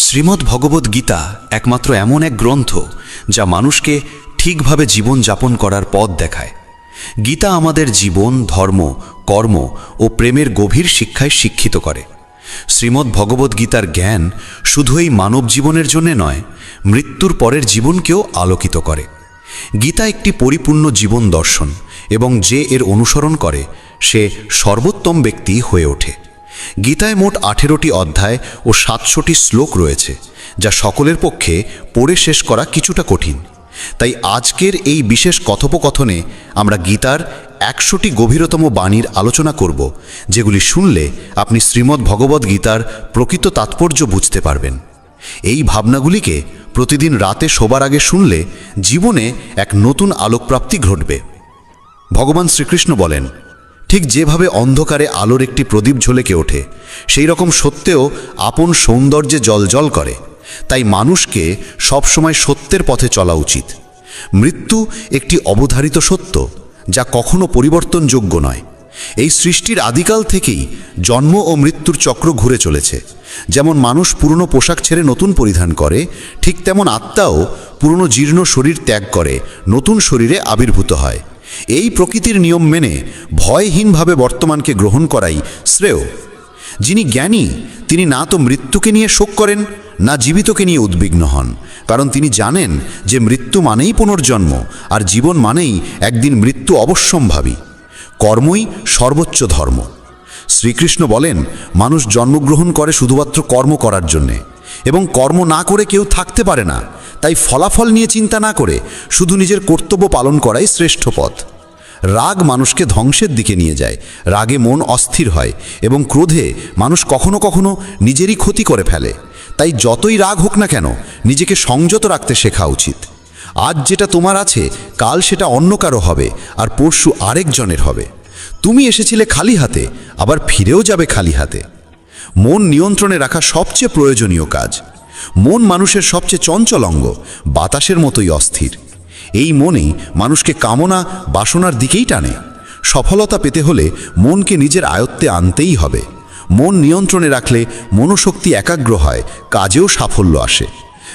শ্রীমদ্ ভগবদ্ গীতা একমাত্র এমন এক গ্রন্থ যা মানুষকে ঠিকভাবে জীবন যাপন করার পথ দেখায়। গীতা আমাদের জীবন, ধর্ম, কর্ম ও প্রেমের গভীর শিক্ষায় শিক্ষিত করে। শ্রীমদ্ ভগবদ্ গীতার জ্ঞান শুধু এই মানব জীবনের জন্য নয়, মৃত্যুর পরের জীবনকেও আলোকিত করে। গীতা একটি পরিপূর্ণ জীবন দর্শন এবং যে এর অনুসরণ করে সে সর্বোত্তম ব্যক্তি হয়ে ওঠে। গীতায় মোট 18টি অধ্যায় ও 700টি শ্লোক রয়েছে, যা সকলের পক্ষে পড়ে শেষ করা কিছুটা কঠিন। তাই আজকের এই বিশেষ কথোপকথনে আমরা গীতার 100টি গভীরতম বাণীর আলোচনা করব, যেগুলি শুনলে আপনি শ্রীমদ্ ভগবদ্ গীতার প্রকৃত তাৎপর্য বুঝতে পারবেন। এই ভাবনাগুলিকে প্রতিদিন রাতে শোবার আগে শুনলে জীবনে এক নতুন আলোকপ্রাপ্তি ঘটবে। ভগবান শ্রীকৃষ্ণ বলেন, ঠিক যেভাবে অন্ধকারে আলোর একটি প্রদীপ ঝলকে ওঠে, সেই রকম সত্যেও আপন সৌন্দর্যে জ্বলজ্বল করে। তাই মানুষকে সবসময় সত্যের পথে চলা উচিত। মৃত্যু একটি অবধারিত সত্য, যা কখনো পরিবর্তনযোগ্য নয়। এই সৃষ্টির আদিকাল থেকেই জন্ম ও মৃত্যুর চক্র ঘুরে চলেছে। যেমন মানুষ পুরনো পোশাক ছেড়ে নতুন পরিধান করে, ঠিক তেমন আত্মাও পুরনো জীর্ণ শরীর ত্যাগ করে নতুন শরীরে আবির্ভূত হয়। এই প্রকৃতির নিয়ম মেনে ভয়হীনভাবে বর্তমানকে গ্রহণ করাই শ্রেয়। যিনি জ্ঞানী তিনি না তো মৃত্যুকে নিয়ে শোক করেন, না জীবিতকে নিয়ে উদ্বিগ্ন হন, কারণ তিনি জানেন যে মৃত্যু মানেই পুনর্জন্ম, আর জীবন মানেই একদিন মৃত্যু অবশ্যম্ভাবী। কর্মই সর্বোচ্চ ধর্ম। শ্রীকৃষ্ণ বলেন, মানুষ জন্মগ্রহণ করে শুধুমাত্র কর্ম করার জন্যে, এবং কর্ম না করে কেউ থাকতে পারে না। তাই ফলাফল নিয়ে চিন্তা না করে শুধু নিজের কর্তব্য পালন করাই শ্রেষ্ঠ পথ। রাগ মানুষকে ধ্বংসের দিকে নিয়ে যায়। রাগে মন অস্থির হয় এবং ক্রোধে মানুষ কখনো কখনো নিজেরই ক্ষতি করে ফেলে। তাই যতই রাগ হোক না কেন, নিজেকে সংযত রাখতে শেখা উচিত। আজ যেটা তোমার আছে, কাল সেটা অন্য কারো হবে, আর পরশু আরেকজনের হবে। তুমি এসেছিলে খালি হাতে, আবার ফিরেও যাবে খালি হাতে। মন নিয়ন্ত্রণে রাখা সবচেয়ে প্রয়োজনীয় কাজ। মন মানুষের সবচেয়ে চঞ্চল অঙ্গ, বাতাসের মতোই অস্থির। এই মনেই মানুষকে কামনা বাসনার দিকেই টানে। সফলতা পেতে হলে মনকে নিজের আয়ত্তে আনতেই হবে। মন নিয়ন্ত্রণে রাখলে মনোশক্তি একাগ্র হয়, কাজেও সাফল্য আসে।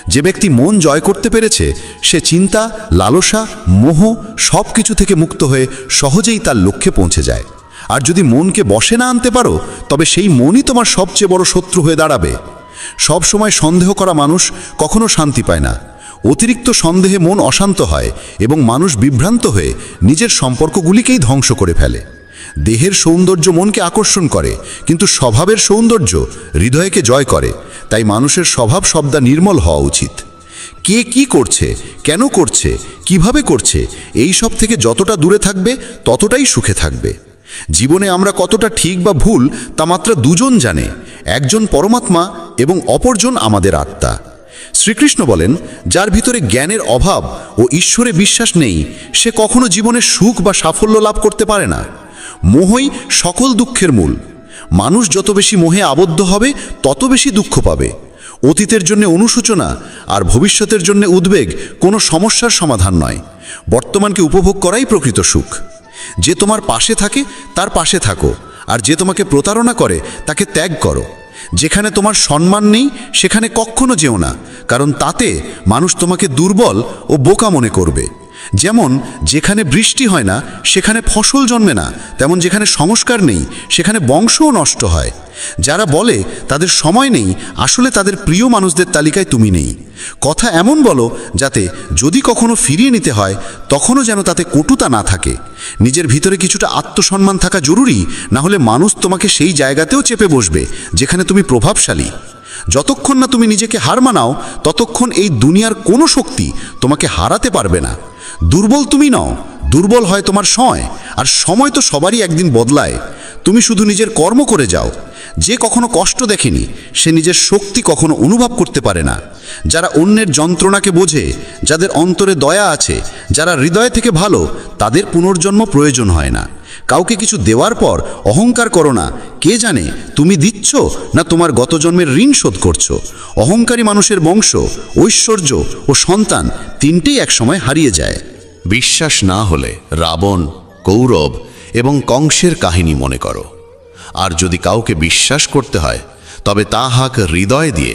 যে ব্যক্তি মন জয় করতে পেরেছে, সে চিন্তা, লালসা, মোহ সব কিছু থেকে মুক্ত হয়ে সহজেই তার লক্ষ্যে পৌঁছে যায়। আর যদি মনকে বশে না আনতে পারো, তবে সেই মনই তোমার সবচেয়ে বড় শত্রু হয়ে দাঁড়াবে। সব সময় সন্দেহ করা মানুষ কখনো শান্তি পায় না। অতিরিক্ত সন্দেহে মন অশান্ত হয় এবং মানুষ বিভ্রান্ত হয়ে নিজের সম্পর্কগুলিকেই ধ্বংস করে ফেলে। দেহের সৌন্দর্য মনকে আকর্ষণ করে, কিন্তু স্বভাবের সৌন্দর্য হৃদয়কে জয় করে। তাই মানুষের স্বভাব সবদা নির্মল হওয়া উচিত। কে কি করছে, কেন করছে, কিভাবে করছে, এই সব থেকে যতটা দূরে থাকবে ততটাই সুখে থাকবে। জীবনে আমরা কতটা ঠিক বা ভুল তা মাত্র দুজন জানে, একজন পরমাত্মা এবং অপরজন আমাদের আত্মা। শ্রীকৃষ্ণ বলেন, যার ভিতরে জ্ঞানের অভাব ও ঈশ্বরে বিশ্বাস নেই, সে কখনো জীবনে সুখ বা সাফল্য লাভ করতে পারে না। মোহই সকল দুঃখের মূল। মানুষ যত বেশি মোহে আবদ্ধ হবে, তত বেশি দুঃখ পাবে। অতীতের জন্য অনুশোচনা আর ভবিষ্যতের জন্য উদ্বেগ কোনো সমস্যার সমাধান নয়। বর্তমানকে উপভোগ করাই প্রকৃত সুখ। যে তোমার পাশে থাকে তার পাশে থাকো, আর যে তোমাকে প্রতারণা করে তাকে ত্যাগ করো। যেখানে তোমার সম্মান নেই সেখানে কখনো যেও না, কারণ তাতে মানুষ তোমাকে দুর্বল ও বোকা মনে করবে। যেমন যেখানে বৃষ্টি হয় না সেখানে ফসল জন্মে না, তেমন যেখানে সংস্কার নেই সেখানে বংশও নষ্ট হয়। যারা বলে তাদের সময় নেই, আসলে তাদের প্রিয় মানুষদের তালিকায় তুমি নেই। কথা এমন বলো যাতে যদি কখনো ফিরিয়ে নিতে হয় তখনও যেন তাতে কটুতা না থাকে। নিজের ভিতরে কিছুটা আত্মসম্মান থাকা জরুরি, না হলে মানুষ তোমাকে সেই জায়গাতেও চেপে বসবে যেখানে তুমি প্রভাবশালী। যতক্ষণ না তুমি নিজেকে হার মানাও, ততক্ষণ এই দুনিয়ার কোনো শক্তি তোমাকে হারাতে পারবে না। দুর্বল তুমি নও, দুর্বল হয় তোমার সময়, আর সময় তো সবারই একদিন বদলায়। তুমি শুধু নিজের কর্ম করে যাও। যে কখনো কষ্ট দেখেনি সে নিজের শক্তি কখনো অনুভব করতে পারে না। যারা অন্যের যন্ত্রণাকে বোঝে, যাদের অন্তরে দয়া আছে, যারা হৃদয় থেকে ভালো, তাদের পুনর্জন্ম প্রয়োজন হয় না। কাউকে কিছু দেওয়ার পর অহংকার করো না। কে জানে তুমি দিচ্ছ না তোমার গত জন্মের ঋণ শোধ করছো। অহংকারী মানুষের বংশ, ঐশ্বর্য ও সন্তান তিনটেই একসময় হারিয়ে যায়। বিশ্বাস না হলে রাবণ, কৌরব এবং কংসের কাহিনী মনে করো। আর যদি কাউকে বিশ্বাস করতে হয়, তবে তা হাক হৃদয় দিয়ে,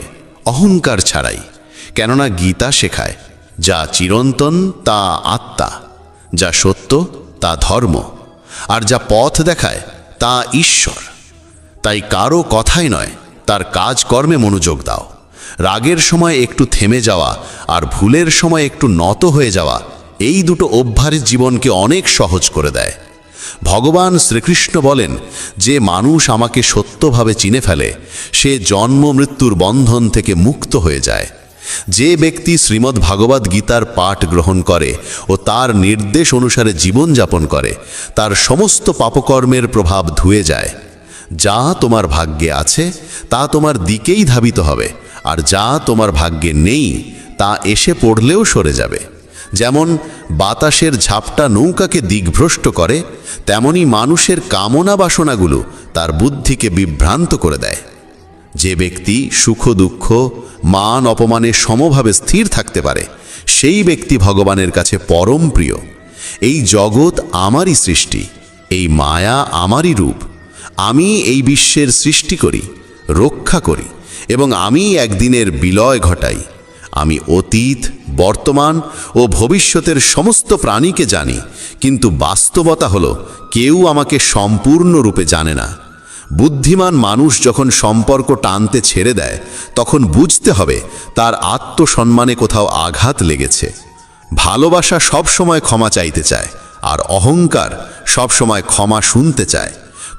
অহংকার ছাড়াই। কেননা গীতা শেখায়, যা চিরন্তন তা আত্মা, যা সত্য তা ধর্ম, আর যা পথ দেখায় তা ঈশ্বর। তাই কারো কথাই নয়, তার কাজকর্মে মনোযোগ দাও। রাগের সময় একটু থেমে যাওয়া আর ভুলের সময় একটু নত হয়ে যাওয়া, এই দুটো অভ্যাস জীবনকে অনেক সহজ করে দেয়। ভগবান শ্রীকৃষ্ণ বলেন, যে মানুষ আমাকে সত্যভাবে চিনে ফেলে সে জন্ম মৃত্যুর বন্ধন থেকে মুক্ত হয়ে যায়। যে ব্যক্তি শ্রীমদ্ ভাগবত গীতার পাঠ গ্রহণ করে ও তার নির্দেশ অনুসারে জীবনযাপন করে, তার সমস্ত পাপকর্মের প্রভাব ধুয়ে যায়। যা তোমার ভাগ্যে আছে তা তোমার দিকেই ধাবিত হবে, আর যা তোমার ভাগ্যে নেই তা এসে পড়লেও সরে যাবে। যেমন বাতাসের ঝাপটা নৌকাকে দিগ্ভ্রষ্ট করে, তেমনি মানুষের কামনা বাসনাগুলো তার বুদ্ধিকে বিভ্রান্ত করে দেয়। যে ব্যক্তি সুখ দুঃখ মান অপমানে সমভাবে স্থির থাকতে পারে, সেই ব্যক্তি ভগবানের কাছে পরম প্রিয়। এই জগৎ আমারই সৃষ্টি, এই মায়া আমারই রূপ। আমি এই বিশ্বের সৃষ্টি করি, রক্ষা করি এবং আমি একদিনের বিলয় ঘটাই। আমি অতীত, বর্তমান ও ভবিষ্যতের সমস্ত প্রাণীকে জানি, কিন্তু বাস্তবতা হলো কেউ আমাকে সম্পূর্ণরূপে জানে না। বুদ্ধিমান মানুষ যখন সম্পর্ক টানতে ছেড়ে দেয়, তখন বুঝতে হবে তার আত্মসম্মানে কোথাও আঘাত লেগেছে। ভালোবাসা সবসময় ক্ষমা চাইতে চায়, আর অহংকার সবসময় ক্ষমা শুনতে চায়।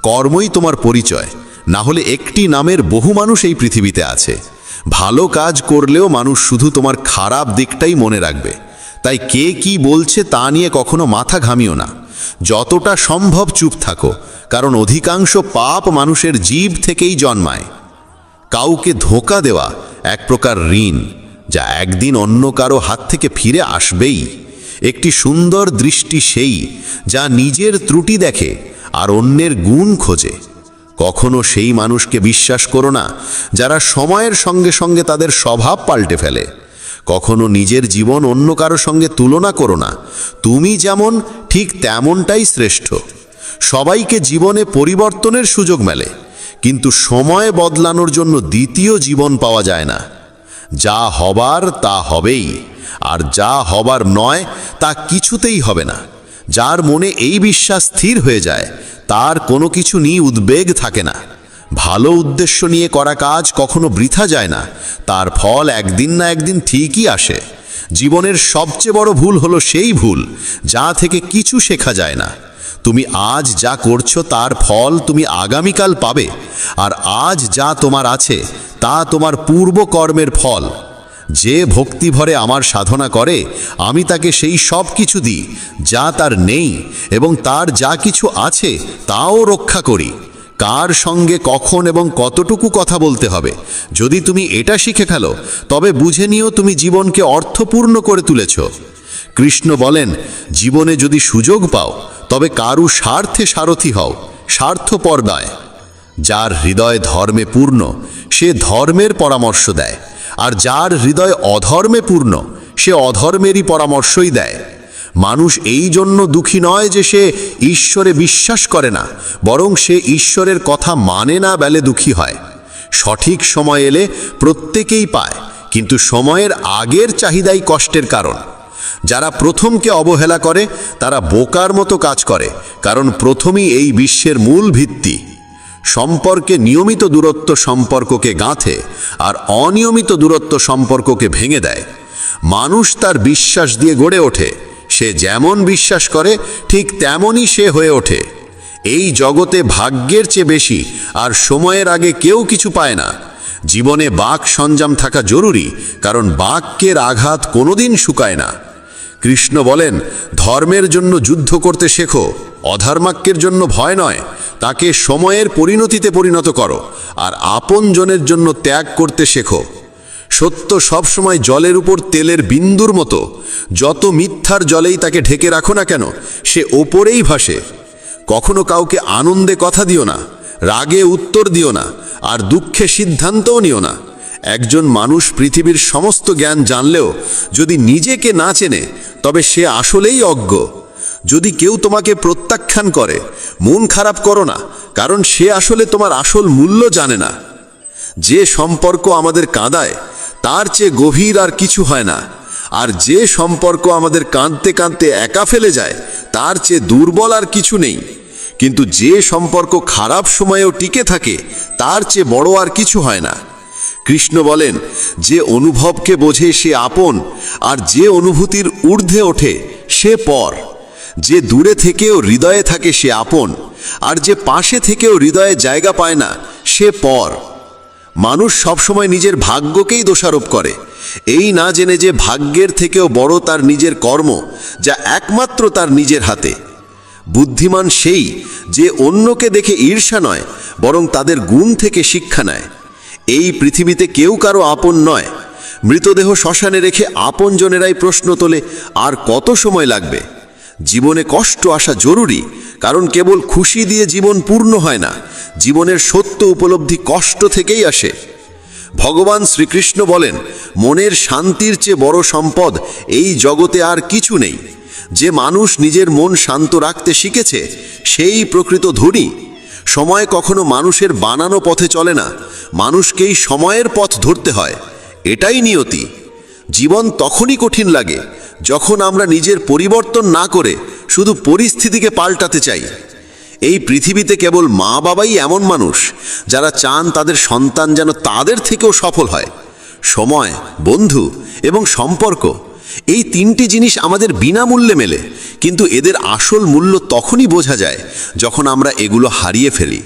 কর্মই তোমার পরিচয়, না হলে একটি নামের বহু মানুষ এই পৃথিবীতে আছে। ভালো কাজ করলেও মানুষ শুধু তোমার খারাপ দিকটাই মনে রাখবে। তাই কে কি বলছে তা নিয়ে কখনো মাথা ঘামিও না। যতটা সম্ভব চুপ থাকো, কারণ অধিকাংশ পাপ মানুষের জীব থেকেই জন্মায়। কাউকে ধোঁকা দেওয়া এক প্রকার ঋণ, যা একদিন অন্য কারো হাত থেকে ফিরে আসবেই। একটি সুন্দর দৃষ্টি সেই যা নিজের ত্রুটি দেখে আর অন্যের গুণ খোঁজে। কখনো সেই মানুষকে বিশ্বাস করো না যারা সময়ের সঙ্গে সঙ্গে তাদের স্বভাব পাল্টে ফেলে। কখনো নিজের জীবন অন্য কারো সঙ্গে তুলনা করো না। তুমি যেমন ঠিক তেমনটাই শ্রেষ্ঠ। সবাইকে জীবনে পরিবর্তনের সুযোগ মেলে, কিন্তু সময় বদলানোর জন্য দ্বিতীয় জীবন পাওয়া যায় না। যা হবার তা হবেই, আর যা হবার নয় তা কিছুতেই হবে না। যার মনে এই বিশ্বাস স্থির হয়ে যায়, তার কোনো কিছু নিয়ে উদ্বেগ থাকে না। ভালো উদ্দেশ্য নিয়ে করা কাজ কখনো বৃথা যায় না, তার ফল একদিন না একদিন ঠিকই আসে। জীবনের সবচেয়ে বড় ভুল হলো সেই ভুল যা থেকে কিছু শেখা যায় না। তুমি আজ যা করছো তার ফল তুমি আগামীকাল পাবে, আর আজ যা তোমার আছে তা তোমার পূর্ব কর্মের ফল। যে ভক্তি ভরে আমার সাধনা করে, আমি তাকে সেই সব কিছু দিই যা তার নেই, এবং তার যা কিছু আছে তাও রক্ষা করি। কার সঙ্গে কখন এবং কতটুকু কথা বলতে হবে, যদি তুমি এটা শিখে ফেলো, তবে বুঝে নিও তুমি জীবনকে অর্থপূর্ণ করে তুলেছ। কৃষ্ণ বলেন, জীবনে যদি সুযোগ পাও তবে কারু স্বার্থে সারথি হও, স্বার্থপর নয়। যার হৃদয় ধর্মে পূর্ণ সে ধর্মের পরামর্শ দেয়, আর যার হৃদয় অধর্মে পূর্ণ সে অধর্মেরই পরামর্শই দেয়। মানুষ এই জন্য দুঃখী নয় যে সে ঈশ্বরে বিশ্বাস করে না, বরং সে ঈশ্বরের কথা মানে না বলে দুঃখী হয়। সঠিক সময় এলে প্রত্যেকেই পায়, কিন্তু সময়ের আগের চাহিদাই কষ্টের কারণ। যারা প্রথমকে অবহেলা করে তারা বোকার মতো কাজ করে, কারণ প্রথমই এই বিশ্বের মূল ভিত্তি। সম্পর্কে নিয়মিত দূরত্ব সম্পর্ককে গাঁথে, আর অনিয়মিত দূরত্ব সম্পর্ককে ভেঙে দেয়। মানুষ তার বিশ্বাস দিয়ে গড়ে ওঠে। সে যেমন বিশ্বাস করে ঠিক তেমনই সে হয়ে ওঠে। এই জগতে ভাগ্যের চেয়ে বেশি আর সময়ের আগে কেউ কিছু পায় না। জীবনে বাক সঞ্জাম থাকা জরুরি, কারণ বাক্যের আঘাত কোনোদিন শুকায় না। কৃষ্ণ বলেন, ধর্মের জন্য যুদ্ধ করতে শেখো, অধর্মাক্যের জন্য ভয় নয়। তাকে সময়ের পরিণতিতে পরিণত করো, আর আপনজনের জন্য ত্যাগ করতে শেখো। সত্য সবসময় জলের উপর তেলের বিন্দুর মতো। যত মিথ্যার জলেই তাকে ঢেকে রাখো না কেন, সে ওপরেই ভাসে। কখনো কাউকে আনন্দে কথা দিও না, রাগে উত্তর দিও না, আর দুঃখে সিদ্ধান্তও নিও না। একজন মানুষ পৃথিবীর সমস্ত জ্ঞান জানলেও যদি নিজেকে না চেনে, তবে সে আসলেই অজ্ঞ। যদি কেউ তোমাকে প্রত্যাখ্যান করে, মন খারাপ করো না, কারণ সে আসলে তোমার আসল মূল্য জানে না। যে সম্পর্ক আমাদের কাঁদায় তার চেয়ে গভীর আর কিছু হয় না। আর যে সম্পর্ক আমাদের কাঁদতে কাঁদতে একা ফেলে যায়, তার চেয়ে দুর্বল আর কিছু নেই। কিন্তু যে সম্পর্ক খারাপ সময়েও টিকে থাকে, তার চেয়ে বড় আর কিছু হয় না। কৃষ্ণ বলেন, যে অনুভবকে বোঝে সে আপন, আর যে অনুভূতির ঊর্ধ্বে ওঠে সে পর। যে দূরে থেকেও হৃদয়ে থাকে সে আপন, আর যে পাশে থেকেও হৃদয়ে জায়গা পায় না সে পর। মানুষ সবসময় নিজের ভাগ্যকেই দোষারোপ করে, এই না জেনে যে ভাগ্যের থেকেও বড় তার নিজের কর্ম, যা একমাত্র তার নিজের হাতে। বুদ্ধিমান সেই যে অন্যকে দেখে ঈর্ষা নয়, বরং তাদের গুণ থেকে শিক্ষা নেয়। এই পৃথিবীতে কেউ কারো আপন নয়। মৃতদেহ শ্মশানে রেখে আপনজনেরাই প্রশ্ন তোলে, আর কত সময় লাগবে? জীবনে কষ্ট আসা জরুরি, কারণ কেবল খুশি দিয়ে জীবন পূর্ণ হয় না। জীবনের সত্য উপলব্ধি কষ্ট থেকেই আসে। ভগবান শ্রীকৃষ্ণ বলেন, মনের শান্তির চেয়ে বড় সম্পদ এই জগতে আর কিছু নেই। যে মানুষ নিজের মন শান্ত রাখতে শিখেছে, সেই প্রকৃত ধনী। সময় কখনো মানুষের বানানো পথে চলে না, মানুষকেই সময়ের পথ ধরতে হয়। এটাই নিয়তি। জীবন তখনই কঠিন লাগে যখন আমরা নিজের পরিবর্তন না করে শুধু পরিস্থিতিকে পাল্টাতে চাই। এই পৃথিবীতে কেবল মা বাবাই এমন মানুষ যারা চান তাদের সন্তান যেন তাদের থেকেও সফল হয়। সময়, বন্ধু এবং সম্পর্ক, এই তিনটি জিনিস আমাদের বিনামূল্যে মেলে, কিন্তু এদের আসল মূল্য তখনই বোঝা যায় যখন আমরা এগুলো হারিয়ে ফেলি।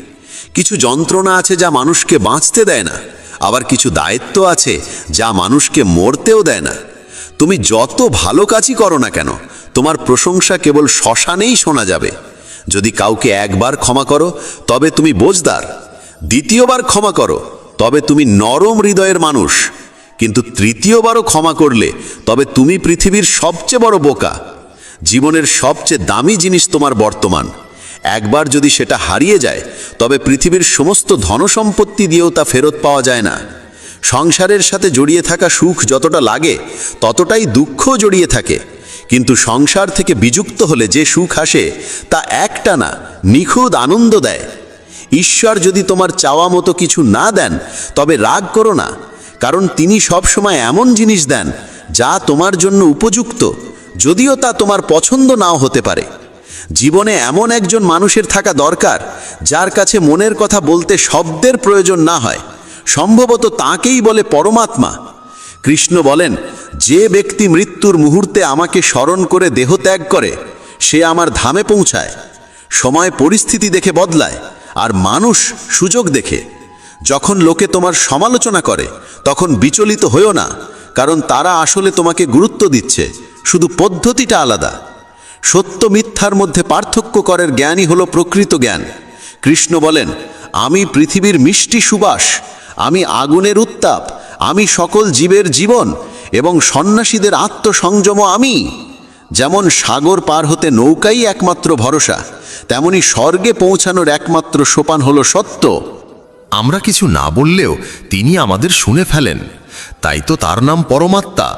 কিছু যন্ত্রণা আছে যা মানুষকে বাঁচতে দেয় না, আবার কিছু দায়িত্ব আছে যা মানুষকে মরতেও দেয় না। তুমি যত ভালো কাজই করো না কেন, তোমার প্রশংসা কেবল শ্মশানেই শোনা যাবে। যদি কাউকে একবার ক্ষমা করো, তবে তুমি বোঝদার। দ্বিতীয়বার ক্ষমা করো, তবে তুমি নরম হৃদয়ের মানুষ। কিন্তু তৃতীয়বারও ক্ষমা করলে তবে তুমি পৃথিবীর সবচেয়ে বড় বোকা। জীবনের সবচেয়ে দামি জিনিস তোমার বর্তমান। একবার যদি সেটা হারিয়ে যায়, তবে পৃথিবীর সমস্ত ধনসম্পত্তি দিয়েও তা ফেরত পাওয়া যায় না। সংসারের সাথে জড়িয়ে থাকা সুখ যতটা লাগে, ততটাই দুঃখও জড়িয়ে থাকে। কিন্তু সংসার থেকে বিযুক্ত হলে যে সুখ আসে, তা একটানা নিখুঁত আনন্দ দেয়। ঈশ্বর যদি তোমার চাওয়া মতো কিছু না দেন, তবে রাগ করো না, কারণ তিনি সবসময় এমন জিনিস দেন যা তোমার জন্য উপযুক্ত, যদিও তা তোমার পছন্দ নাও হতে পারে। জীবনে এমন একজন মানুষের থাকা দরকার, যার কাছে মনের কথা বলতে শব্দের প্রয়োজন না হয়। সম্ভবত তাকেই বলে পরমাত্মা। কৃষ্ণ বলেন, যে ব্যক্তি মৃত্যুর মুহূর্তে আমাকে স্মরণ করে দেহ ত্যাগ করে, সে আমার ধামে পৌঁছায়। সময় পরিস্থিতি দেখে বদলায়, আর মানুষ সুযোগ দেখে। যখন লোকে তোমার সমালোচনা করে, তখন বিচলিত হইও না, কারণ তারা আসলে তোমাকে গুরুত্ব দিচ্ছে, শুধু পদ্ধতিটা আলাদা। সত্য মিথ্যার মধ্যে পার্থক্য করার জ্ঞানই হলো প্রকৃত জ্ঞান। কৃষ্ণ বলেন, আমি পৃথিবীর মিষ্টি সুবাস, আমি আগুনের উত্তাপ, আমি সকল জীবের জীবন এবং সন্ন্যাসীদের আত্মসংযম আমি। যেমন সাগর পার হতে নৌকাই একমাত্র ভরসা, তেমনি স্বর্গে পৌঁছানোর একমাত্র সোপান হলো সত্য। আমরা কিছু না বললেও তিনি আমাদের শুনে ফেলেন, তাই তো তার নাম পরমাত্মা।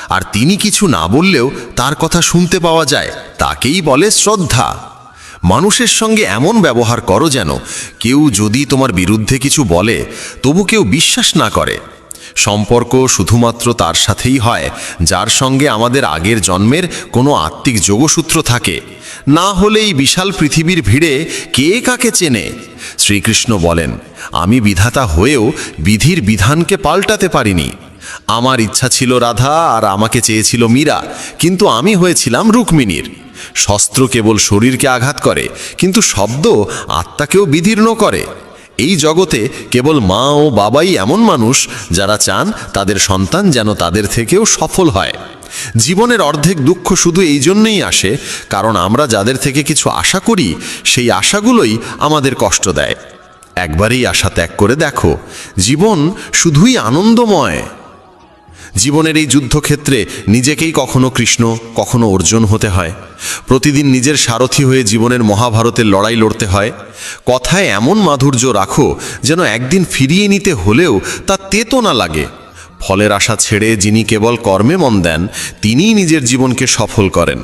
আর তিনি কিছু না বললেও তার কথা শুনতে পাওয়া যায়, তাকেই বলে শ্রদ্ধা। মানুষের সঙ্গে এমন ব্যবহার করো যেন কেউ যদি তোমার বিরুদ্ধে কিছু বলে, তবু কেউ বিশ্বাস না করে। সম্পর্ক শুধুমাত্র তার সাথেই হয় যার সঙ্গে আমাদের আগের জন্মের কোনো আত্মিক যোগসূত্র থাকে, না হলে এই বিশাল পৃথিবীর ভিড়ে কে কাকে চেনে। শ্রীকৃষ্ণ বলেন, আমি বিধাতা হয়েও বিধির বিধানকে পাল্টাতে পারিনি। আমার ইচ্ছা ছিল রাধা আর আমাকে চেয়েছিল মীরা, কিন্তু আমি হয়েছিলাম রুক্মিণীর। শস্ত্র কেবল শরীরকে আঘাত করে, কিন্তু শব্দ আত্মাকেও বিদীর্ণ করে। এই জগতে কেবল মা ও বাবাই এমন মানুষ যারা চান তাদের সন্তান যেন তাদের থেকেও সফল হয়। জীবনের অর্ধেক দুঃখ শুধু এই জন্যই আসে কারণ আমরা যাদের থেকে কিছু আশা করি, সেই আশাগুলোই আমাদের কষ্ট দেয়। একবারই আশা ত্যাগ করে দেখো, জীবন শুধুই আনন্দময়। জীবনের এই যুদ্ধক্ষেত্রে নিজেকেই কখনো কৃষ্ণ, কখনো অর্জুন হতে হয়। প্রতিদিন নিজের সারথি হয়ে জীবনের মহাভারতের লড়াই লড়তে হয়। কথায় এমন মাধুর্য রাখো যেন একদিন ফিরিয়ে নিতে হলেও তা তেতো না লাগে। ফলের আশা ছেড়ে যিনি কেবল কর্মে মন দেন, তিনিই নিজের জীবনকে সফল করেন।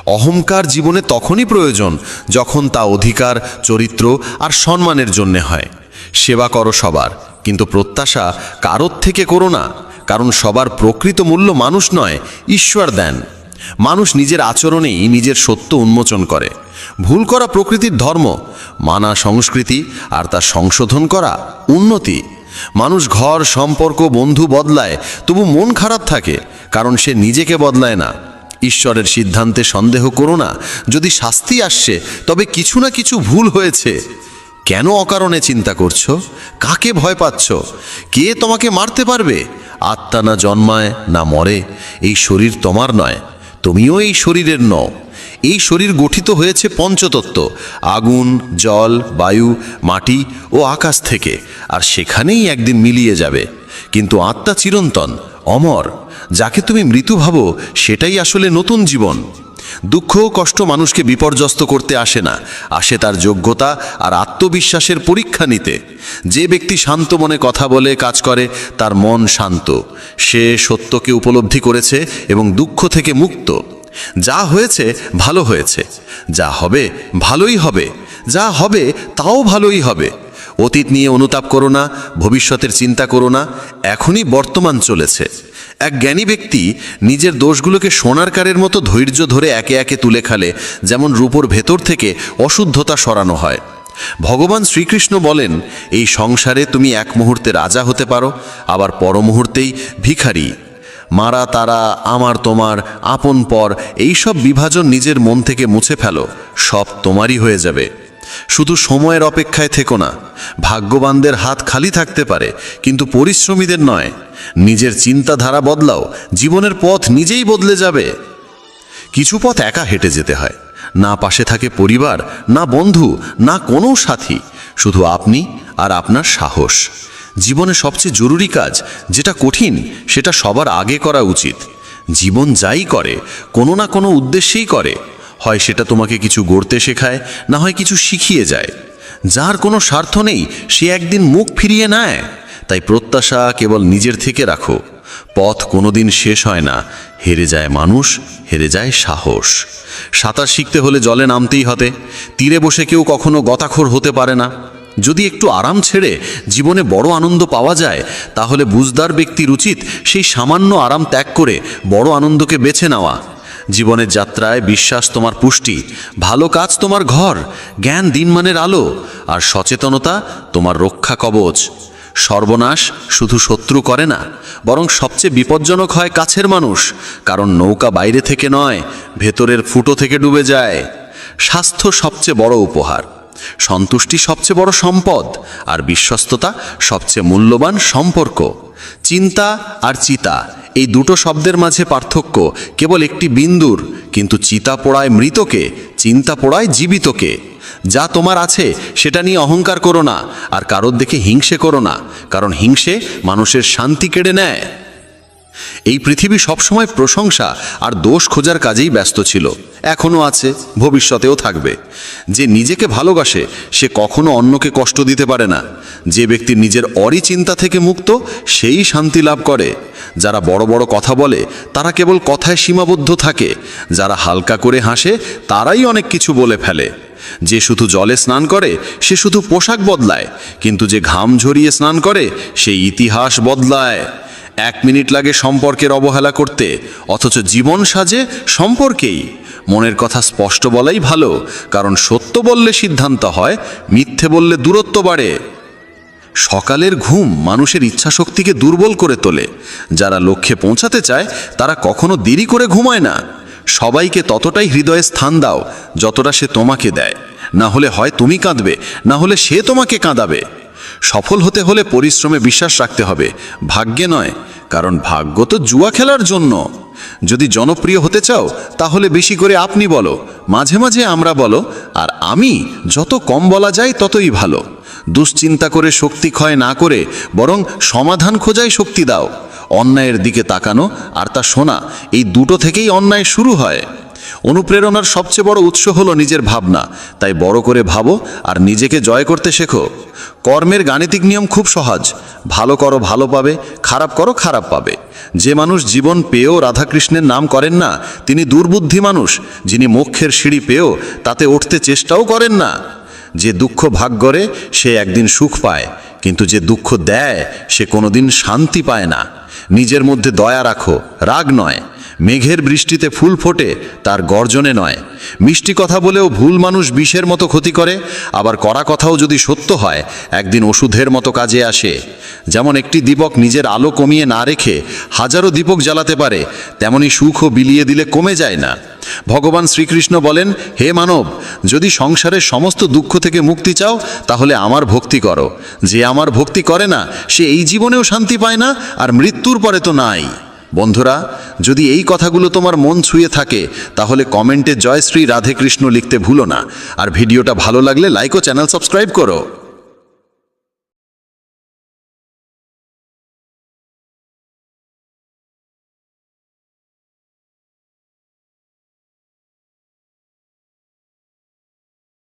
অহংকার জীবনে তখনই প্রয়োজন যখন তা অধিকার, চরিত্র আর সম্মানের জন্যে হয়। সেবা করো সবার, কিন্তু প্রত্যাশা কারোর থেকে করো না, কারণ সবার প্রকৃত মূল্য মানুষ নয়, ঈশ্বর দেন। মানুষ নিজের আচরণেই নিজের সত্য উন্মোচন করে। ভুল করা প্রকৃতির ধর্ম, মানা সংস্কৃতি, আর তা সংশোধন করা উন্নতি। মানুষ ঘর, সম্পর্ক, বন্ধু বদলায়, তবু মন খারাপ থাকে, কারণ সে নিজেকে বদলায় না। ঈশ্বরের সিদ্ধান্তে সন্দেহ করো না। যদি শাস্তি আসছে, তবে কিছু না কিছু ভুল হয়েছে। কেন অকারণে চিন্তা করছো? কাকে ভয় পাচ্ছ? কে তোমাকে মারতে পারবে? আত্মা না জন্মায় না মরে। এই শরীর তোমার নয়, তুমিও এই শরীরের নও। এই শরীর গঠিত হয়েছে পঞ্চতত্ত্ব, আগুন, জল, বায়ু, মাটি ও আকাশ থেকে, আর সেখানেই একদিন মিলিয়ে যাবে। কিন্তু আত্মা চিরন্তন, অমর। যাকে তুমি মৃত্যু ভাবো, সেটাই আসলে নতুন জীবন। দুঃখ ও কষ্ট মানুষকে বিপর্যস্ত করতে আসে না, আসে তার যোগ্যতা আর আত্মবিশ্বাসের পরীক্ষা নিতে। যে ব্যক্তি শান্ত মনে কথা বলে, কাজ করে, তার মন শান্ত। সে সত্যকে উপলব্ধি করেছে এবং দুঃখ থেকে মুক্ত। যা হয়েছে ভালো হয়েছে, যা হবে ভালোই হবে, যা হবে তাও ভালোই হবে। অতীত নিয়ে অনুতাপ করো না, ভবিষ্যতের চিন্তা করো না, এখনই বর্তমান চলেছে। এক জ্ঞানী ব্যক্তি নিজের দোষগুলোকে সোনার কারের মতো ধৈর্য ধরে একে একে তুলে খালে, যেমন রূপোর ভেতর থেকে অশুদ্ধতা সরানো হয়। ভগবান শ্রীকৃষ্ণ বলেন, এই সংসারে তুমি এক মুহূর্তে রাজা হতে পারো, আবার পর মুহূর্তেই ভিখারি। মারা তারা, আমার তোমার, আপন পর, এইসব বিভাজন নিজের মন থেকে মুছে ফেলো, সব তোমারই হয়ে যাবে। শুধু সময়ের অপেক্ষায় থেকো না। ভাগ্যবানদের হাত খালি থাকতে পারে, কিন্তু পরিশ্রমীদের নয়। নিজের চিন্তাধারা বদলাও, জীবনের পথ নিজেই বদলে যাবে। কিছু পথ একা হেঁটে যেতে হয়, না পাশে থাকে পরিবার, না বন্ধু, না কোনো সাথী, শুধু আপনি আর আপনার সাহস। জীবনে সবচেয়ে জরুরি কাজ যেটা কঠিন, সেটা সবার আগে করা উচিত। জীবন যাই করে, কোনো না কোনো উদ্দেশ্যেই করে। হয় সেটা তোমাকে কিছু গড়তে শেখায়, না হয় কিছু শিখিয়ে যায়। যার কোনো স্বার্থ নেই, সে একদিন মুখ ফিরিয়ে নেয়। তাই প্রত্যাশা কেবল নিজের থেকে রাখো। পথ কোনোদিন শেষ হয় না, হেরে যায় মানুষ, হেরে যায় সাহস। সাঁতার শিখতে হলে জলে নামতেই হতে। তীরে বসে কেউ কখনো গতাখোর হতে পারে না। যদি একটু আরাম ছেড়ে জীবনে বড় আনন্দ পাওয়া যায়, তাহলে বুঝদার ব্যক্তির উচিত সেই সামান্য আরাম ত্যাগ করে বড় আনন্দকে বেছে নেওয়া। জীবনের যাত্রায় বিশ্বাস তোমার পুষ্টি, ভালো কাজ তোমার ঘর, জ্ঞান দিনমানের আলো, আর সচেতনতা তোমার রক্ষা কবচ। সর্বনাশ শুধু শত্রু করে না, বরং সবচেয়ে বিপজ্জনক হয় কাছের মানুষ, কারণ নৌকা বাইরে থেকে নয়, ভেতরের ফুটো থেকে ডুবে যায়। স্বাস্থ্য সবচেয়ে বড় উপহার, সন্তুষ্টি সবচেয়ে বড় সম্পদ, আর বিশ্বস্ততা সবচেয়ে মূল্যবান সম্পর্ক। চিন্তা আর চিতা, এই দুটো শব্দের মাঝে পার্থক্য কেবল একটি বিন্দুর, কিন্তু চিতা পোড়ায় মৃতকে, চিন্তা পোড়ায় জীবিতকে। যা তোমার আছে সেটা নিয়ে অহংকার করো না, আর কারোর দেখে হিংসে করো না, কারণ হিংসে মানুষের শান্তি কেড়ে নেয়। এই পৃথিবী সবসময় প্রশংসা আর দোষ খোঁজার কাজেই ব্যস্ত ছিল, এখনও আছে, ভবিষ্যতেও থাকবে। যে নিজেকে ভালোবাসে সে কখনো অন্যকে কষ্ট দিতে পারে না। যে ব্যক্তি নিজের অরিচিন্তা থেকে মুক্ত, সেই শান্তি লাভ করে। যারা বড় বড় কথা বলে, তারা কেবল কথায় সীমাবদ্ধ থাকে। যারা হালকা করে হাসে, তারাই অনেক কিছু বলে ফেলে। যে শুধু জলে স্নান করে, সে শুধু পোশাক বদলায়, কিন্তু যে ঘাম ঝরিয়ে স্নান করে, সে ইতিহাস বদলায়। 1 মিনিট লাগে সম্পর্কের অবহেলা করতে, অথচ জীবন সাজে সম্পর্কেই। মনের কথা স্পষ্ট বলাই ভালো, কারণ সত্য বললে সিদ্ধান্ত হয়, মিথ্যে বললে দূরত্ব বাড়ে। সকালের ঘুম মানুষের ইচ্ছাশক্তিকে দুর্বল করে তোলে। যারা লক্ষ্যে পৌঁছাতে চায়, তারা কখনো দেরি করে ঘুমায় না। সবাইকে ততটাই হৃদয়ে স্থান দাও যতটা সে তোমাকে দেয়। না হলে হয় তুমি কাঁদবে, না হলে সে তোমাকে কাঁদাবে। সফল হতে হলে পরিশ্রমে বিশ্বাস রাখতে হবে, ভাগ্যে নয়, কারণ ভাগ্য তো জুয়া খেলার জন্য। যদি জনপ্রিয় হতে চাও, তাহলে বেশি করে আপনি বলো, মাঝে মাঝে আমরা বলো, আর আমি যত কম বলা যায় ততই ভালো। দুশ্চিন্তা করে শক্তি ক্ষয় না করে বরং সমাধান খোঁজায় শক্তি দাও। অন্যায়ের দিকে তাকানো আর তা শোনা, এই দুটো থেকেই অন্যায় শুরু হয়। অনুপ্রেরণার সবচেয়ে বড় উৎস হলো নিজের ভাবনা। তাই বড় করে ভাবো আর নিজেকে জয় করতে শেখো। কর্মের গাণিতিক নিয়ম খুব সহজ, ভালো করো ভালো পাবে, খারাপ করো খারাপ পাবে। যে মানুষ জীবন পেয়েও রাধাকৃষ্ণের নাম করেন না, তিনি দুর্বুদ্ধি মানুষ। যিনি মোক্ষের সিঁড়ি পেয়েও তাতে উঠতে চেষ্টাও করেন না। যে দুঃখ ভাগ করে সে একদিন সুখ পায়, কিন্তু যে দুঃখ দেয় সে কোনোদিন শান্তি পায় না। নিজের মধ্যে দয়া রাখো, রাগ নয়। মেঘের বৃষ্টিতে ফুল ফোটে, তার গর্জনে নয়। মিষ্টি কথা বলেও ভুল মানুষ বিষের মতো ক্ষতি করে, আবার কড়া কথাও যদি সত্য হয় একদিন ওষুধের মতো কাজে আসে। যেমন একটি দীপক নিজের আলো কমিয়ে না রেখে হাজারো দীপক জ্বালাতে পারে, তেমনি সুখও বিলিয়ে দিলে কমে যায় না। ভগবান শ্রীকৃষ্ণ বলেন, হে মানব, যদি সংসারের সমস্ত দুঃখ থেকে মুক্তি চাও তাহলে আমার ভক্তি করো। যে আমার ভক্তি করে না সে এই জীবনেও শান্তি পায় না, আর মৃত্যুর পরে তো নাই। বন্ধুরা, যদি এই কথাগুলো তোমার মন ছুঁয়ে থাকে তাহলে কমেন্টে জয় শ্রী রাধে কৃষ্ণ লিখতে ভুলো না। আর ভিডিওটা ভালো লাগলে লাইক ও চ্যানেল সাবস্ক্রাইব করো।